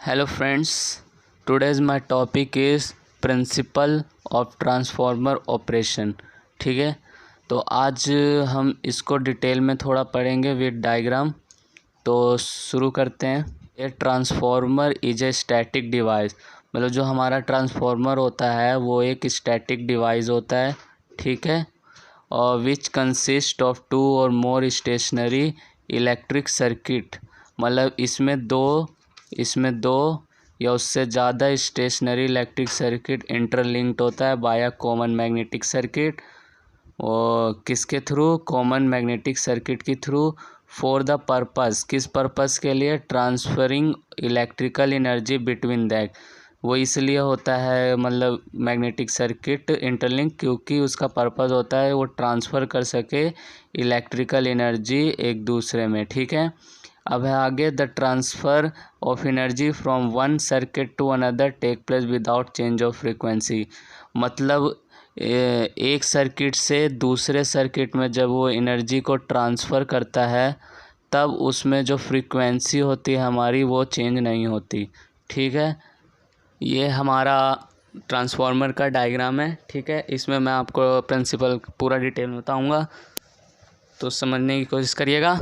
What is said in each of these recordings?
Hello friends, today's my topic is principle of transformer operation. ठीक है, तो आज हम इसको डिटेल में थोड़ा पढ़ेंगे विद डायग्राम। तो शुरू करते हैं। A transformer is a static device, मतलब जो हमारा ट्रांसफार्मर होता है वो एक स्टैटिक डिवाइस होता है। ठीक है, और विच कंसिस्ट ऑफ टू और मोर स्टेशनरी इलेक्ट्रिक सर्किट, मतलब इसमें दो या उससे ज़्यादा स्टेशनरी इलेक्ट्रिक सर्किट इंटरलिंक्ड होता है बाय कॉमन मैग्नेटिक सर्किट। और किसके थ्रू? कॉमन मैग्नेटिक सर्किट के थ्रू। फॉर द पर्पस, किस पर्पस के लिए? Transferring electrical energy between that. वो इसलिए होता है मतलब मैग्नेटिक सर्किट इंटरलिंक, क्योंकि उसका पर्पस होता है वो ट्रांसफ़र कर सके इलेक्ट्रिकल एनर्जी एक दूसरे में। ठीक है, अब है आगे। The transfer of energy from one circuit to another take place without change of frequency, मतलब एक सर्किट से दूसरे सर्किट में जब वो एनर्जी को ट्रांसफ़र करता है तब उसमें जो फ्रीक्वेंसी होती है हमारी वो चेंज नहीं होती। ठीक है, ये हमारा ट्रांसफार्मर का डायग्राम है। ठीक है, इसमें मैं आपको प्रिंसिपल पूरा डिटेल में बताऊँगा, तो समझने की कोशिश करिएगा।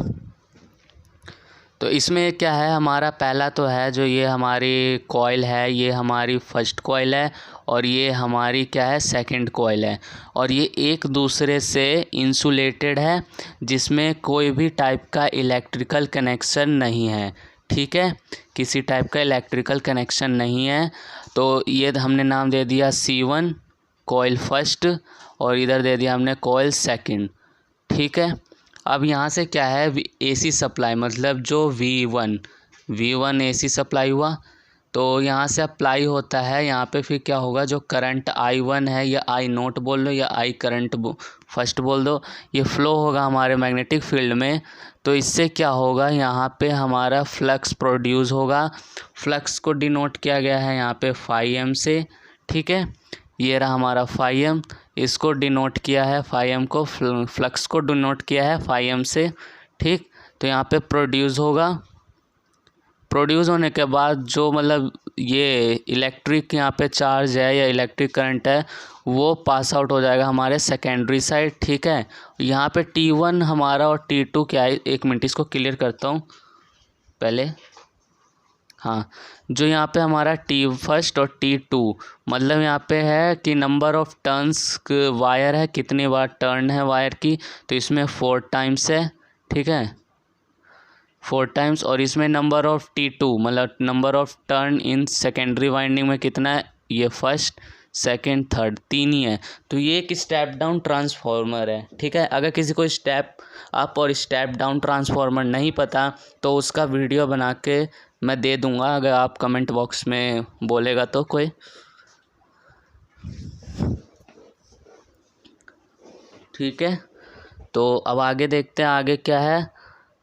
तो इसमें क्या है, हमारा पहला तो है जो ये हमारी कॉइल है, ये हमारी फर्स्ट कॉइल है और ये हमारी क्या है, सेकंड कॉइल है। और ये एक दूसरे से इंसुलेटेड है, जिसमें कोई भी टाइप का इलेक्ट्रिकल कनेक्शन नहीं है। ठीक है, किसी टाइप का इलेक्ट्रिकल कनेक्शन नहीं है। तो ये हमने नाम दे दिया C1 कॉइल फर्स्ट, और इधर दे दिया हमने कॉइल सेकंड। ठीक है, अब यहाँ से क्या है, AC सप्लाई, मतलब जो V1 AC सप्लाई हुआ, तो यहाँ से अप्लाई होता है। यहाँ पे फिर क्या होगा, जो करंट I1 है या I0 बोल दो या I करंट फर्स्ट बोल दो, ये फ़्लो होगा हमारे मैग्नेटिक फील्ड में। तो इससे क्या होगा, यहाँ पे हमारा फ्लक्स प्रोड्यूस होगा। फ्लक्स को डिनोट किया गया है यहाँ पे φm से। ठीक है, ये रहा हमारा φm, इसको डिनोट किया है φm को, फ्लक्स को डिनोट किया है φm से। ठीक, तो यहाँ पे प्रोड्यूस होगा। प्रोड्यूस होने के बाद जो मतलब ये इलेक्ट्रिक यहाँ पे चार्ज है या इलेक्ट्रिक करंट है वो पास आउट हो जाएगा हमारे सेकेंडरी साइड। ठीक है, यहाँ पे T1 हमारा और T2 क्या है, एक मिनट इसको क्लियर करता हूँ पहले। हाँ, जो यहाँ पे हमारा T1 और T2, मतलब यहाँ पे है कि नंबर ऑफ टर्न्स वायर है, कितनी बार टर्न है वायर की, तो इसमें 4 टाइम्स है। ठीक है, 4 टाइम्स। और इसमें नंबर ऑफ T2, मतलब number of turn in secondary winding में कितना है, ये फर्स्ट सेकंड थर्ड 3 ही है। तो ये एक स्टेप डाउन ट्रांसफार्मर है। ठीक है, अगर किसी को स्टेप अप और स्टेप डाउन ट्रांसफार्मर नहीं पता तो उसका वीडियो बना के मैं दे दूंगा, अगर आप कमेंट बॉक्स में बोलेगा तो कोई। ठीक है, तो अब आगे देखते हैं आगे क्या है।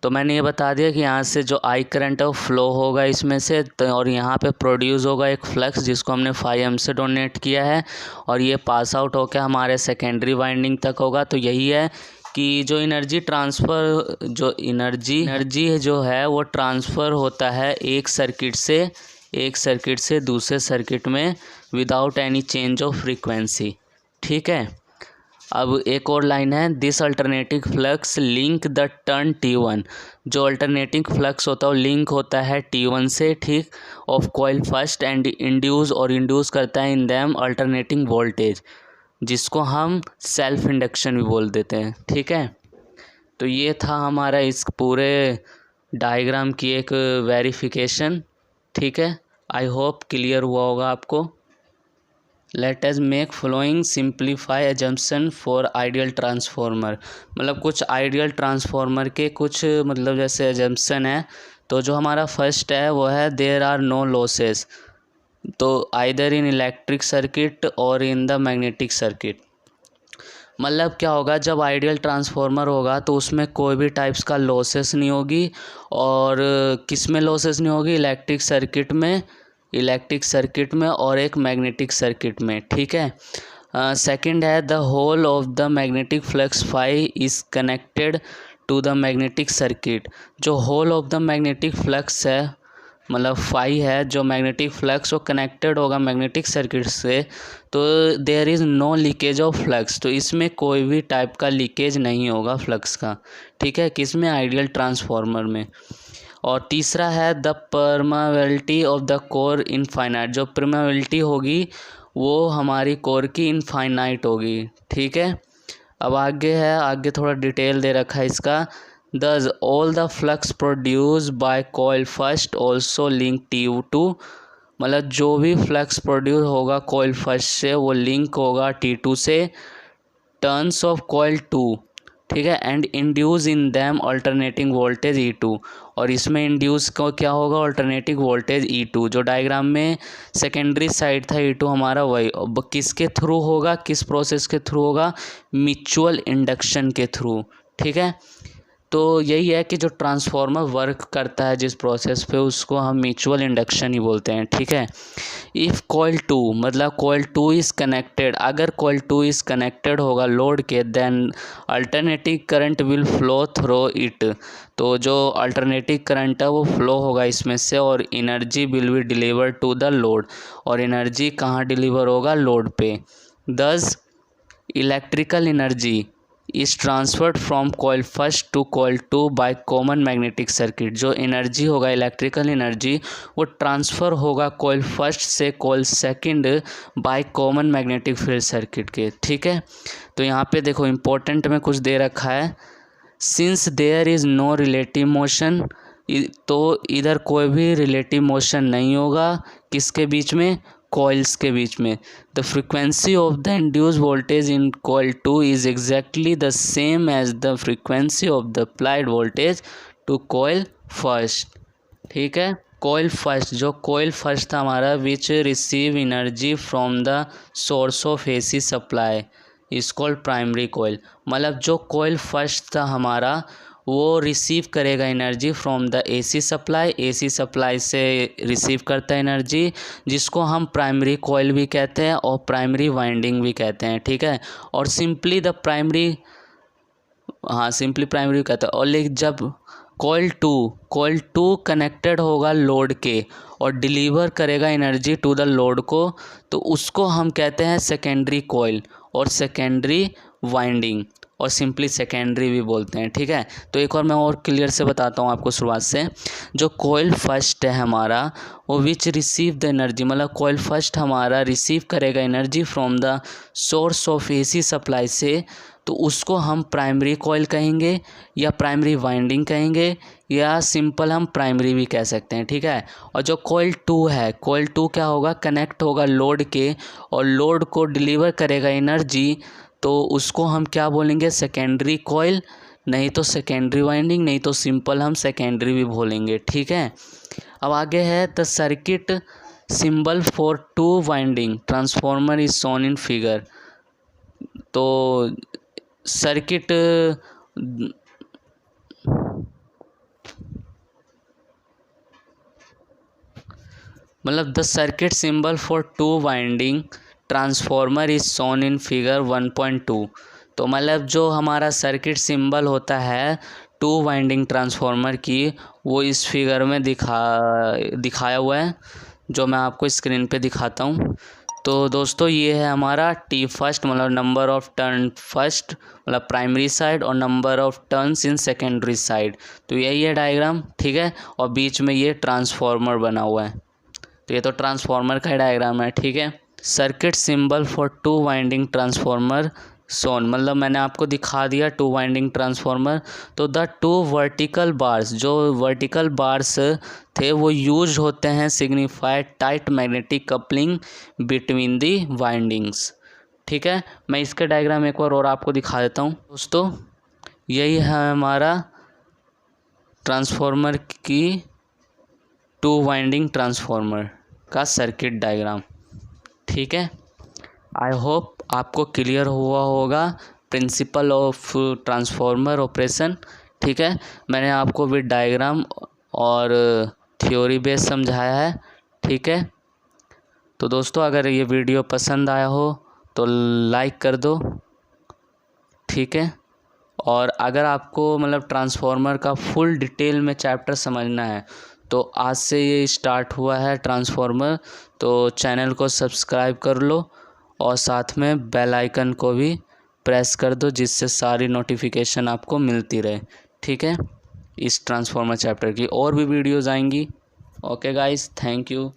तो मैंने ये बता दिया कि यहाँ से जो I करंट है वो फ्लो होगा इसमें से, तो और यहाँ पे प्रोड्यूस होगा एक फ्लक्स जिसको हमने φm से डोनेट किया है, और ये पास आउट होकर हमारे सेकेंडरी वाइंडिंग तक होगा। तो यही है कि जो एनर्जी ट्रांसफ़र, जो एनर्जी जो है वो ट्रांसफ़र होता है एक सर्किट से दूसरे सर्किट में without any change of frequency. ठीक है, अब एक और लाइन है, this alternating flux link the turn T1, जो अल्टरनेटिंग फ्लक्स होता है वो लिंक होता है T1 से। ठीक, of coil first and induce करता है इन दैम अल्टरनेटिंग वोल्टेज, जिसको हम सेल्फ इंडक्शन भी बोल देते हैं। ठीक है, तो ये था हमारा इस पूरे डायग्राम की एक वेरिफिकेशन। ठीक है, आई होप क्लियर हुआ होगा आपको। Let us make following simplify assumption for ideal transformer, मतलब कुछ आइडियल ट्रांसफार्मर के कुछ मतलब जैसे एजम्पशन है। तो जो हमारा फर्स्ट है वो है देयर आर नो लॉसेस, तो आइदर इन इलेक्ट्रिक सर्किट और इन द मैग्नेटिक सर्किट। मतलब क्या होगा, जब आइडियल ट्रांसफार्मर होगा तो उसमें कोई भी टाइप्स का लॉसेस नहीं होगी। और किस में लॉसेस नहीं होगी? इलेक्ट्रिक सर्किट में और एक मैग्नेटिक सर्किट में। ठीक है, सेकंड है the whole of the magnetic flux phi is connected to the magnetic circuit, जो whole of the magnetic flux है मतलब फाई है जो मैग्नेटिक फ्लक्स वो कनेक्टेड होगा मैग्नेटिक सर्किट से, तो there is no leakage of flux, तो इसमें कोई भी टाइप का लीकेज नहीं होगा फ्लक्स का, ठीक है, किसमें, आइडियल ट्रांसफार्मर में। और तीसरा है the permeability of the core infinite, जो परमेबिलिटी होगी वो हमारी कोर की इनफाइनाइट होगी, ठीक है। अब आगे है, आगे थोड़ा डिटेल दे रखा है इसका। Thus all the flux produced by coil first also link T2, मतलब जो भी फ्लक्स प्रोड्यूस होगा कोयल फर्स्ट से वो लिंक होगा T2 से, टर्न्स ऑफ कोयल 2, ठीक है, and induce in them alternating voltage E2, और इसमें इंड्यूस को क्या होगा, अल्टरनेटिंग वोल्टेज E2, जो डायग्राम में सेकेंडरी साइड था E2 हमारा, वही किसके थ्रू होगा, किस प्रोसेस के थ्रू होगा, म्यूचुअल इंडक्शन के थ्रू, ठीक है। तो यही है कि जो ट्रांसफार्मर वर्क करता है जिस प्रोसेस पे, उसको हम म्यूचुअल इंडक्शन ही बोलते हैं, ठीक है। इफ़ कोयल 2, मतलब कोयल 2 इज़ कनेक्टेड, अगर कोयल 2 इज़ कनेक्टेड होगा लोड के, then alternative current will flow through it, तो जो अल्टरनेटिव करंट है वो फ्लो होगा इसमें से, और energy will be deliver to the load, और एनर्जी कहाँ डिलीवर होगा, लोड पे। Thus electrical energy is transferred from coil first to coil 2 by common magnetic circuit, जो एनर्जी होगा इलेक्ट्रिकल एनर्जी वो ट्रांसफ़र होगा कोयल फर्स्ट से coil second by common magnetic field circuit के, ठीक है। तो यहाँ पे देखो इम्पोर्टेंट में कुछ दे रखा है, since there is no relative motion, तो इधर कोई भी रिलेटिव मोशन नहीं होगा किसके बीच में, कॉइल्स के बीच में। The frequency of the induce voltage in coil 2 is exactly the same as the frequency of the applied voltage to coil first, ठीक है। कॉइल फर्स्ट, जो कॉइल फर्स्ट था हमारा, which receive energy from the source of AC supply is called primary coil, मतलब जो coil first था हमारा वो रिसीव करेगा energy from the AC supply, AC supply से रिसीव करता है एनर्जी, जिसको हम प्राइमरी कॉइल भी कहते हैं और प्राइमरी वाइंडिंग भी कहते हैं, ठीक है। और सिंपली द प्राइमरी, हाँ सिंपली प्राइमरी कहते हैं। और लेकिन जब कॉइल टू कनेक्टेड होगा लोड के और डिलीवर करेगा एनर्जी टू द लोड को, तो उसको हम कहते हैं सेकेंडरी कॉइल और सेकेंडरी वाइंडिंग, और सिंपली सेकेंडरी भी बोलते हैं, ठीक है। तो एक और मैं और क्लियर से बताता हूँ आपको शुरुआत से। जो कॉइल फर्स्ट है हमारा वो विच रिसीव द एनर्जी, मतलब कॉइल फर्स्ट हमारा रिसीव करेगा energy from the source of AC supply से, तो उसको हम प्राइमरी कॉइल कहेंगे या प्राइमरी वाइंडिंग कहेंगे, या सिंपल हम प्राइमरी भी कह सकते हैं, ठीक है। और जो कॉइल 2 है, कॉइल 2 क्या होगा, कनेक्ट होगा लोड के और लोड को डिलीवर करेगा एनर्जी, तो उसको हम क्या बोलेंगे, सेकेंडरी कॉइल, नहीं तो सेकेंडरी वाइंडिंग, नहीं तो सिंपल हम सेकेंडरी भी बोलेंगे, ठीक है। अब आगे है the circuit symbol for 2 winding transformer is shown in figure, तो सर्किट मतलब the circuit symbol for 2 winding transformer is shown in figure 1.2, तो मतलब जो हमारा सर्किट सिंबल होता है 2 वाइंडिंग ट्रांसफार्मर की, वो इस फिगर में दिखाया हुआ है, जो मैं आपको स्क्रीन पे दिखाता हूँ। तो दोस्तों ये है हमारा टी फर्स्ट, मतलब नंबर ऑफ टर्न फर्स्ट, मतलब प्राइमरी साइड, और number of turns in secondary side, तो यही है डायग्राम, ठीक है। और बीच में ये ट्रांसफार्मर बना हुआ है, तो ये तो ट्रांसफार्मर का डायग्राम है, ठीक है। Circuit symbol for 2 winding transformer shown, मतलब मैंने आपको दिखा दिया 2 वाइंडिंग ट्रांसफार्मर। तो द 2 वर्टिकल बार्स, जो वर्टिकल बार्स थे वो यूज होते हैं signified tight magnetic coupling between the windings, ठीक है। मैं इसका डायग्राम एक बार और आपको दिखा देता हूँ दोस्तों। यही है हमारा ट्रांसफार्मर की 2 वाइंडिंग ट्रांसफार्मर का सर्किट डायग्राम, ठीक है। आई होप आपको क्लियर हुआ होगा प्रिंसिपल ऑफ ट्रांसफार्मर ऑपरेशन, ठीक है। मैंने आपको विद डायग्राम और थ्योरी बेस समझाया है, ठीक है। तो दोस्तों अगर ये वीडियो पसंद आया हो तो लाइक कर दो, ठीक है। और अगर आपको मतलब ट्रांसफार्मर का फुल डिटेल में चैप्टर समझना है तो आज से ये स्टार्ट हुआ है ट्रांसफॉर्मर, तो चैनल को सब्सक्राइब कर लो और साथ में बेल आइकन को भी प्रेस कर दो, जिससे सारी नोटिफिकेशन आपको मिलती रहे। ठीक है, इस ट्रांसफॉर्मर चैप्टर की और भी वीडियोज़ आएंगी। Okay guys, thank you.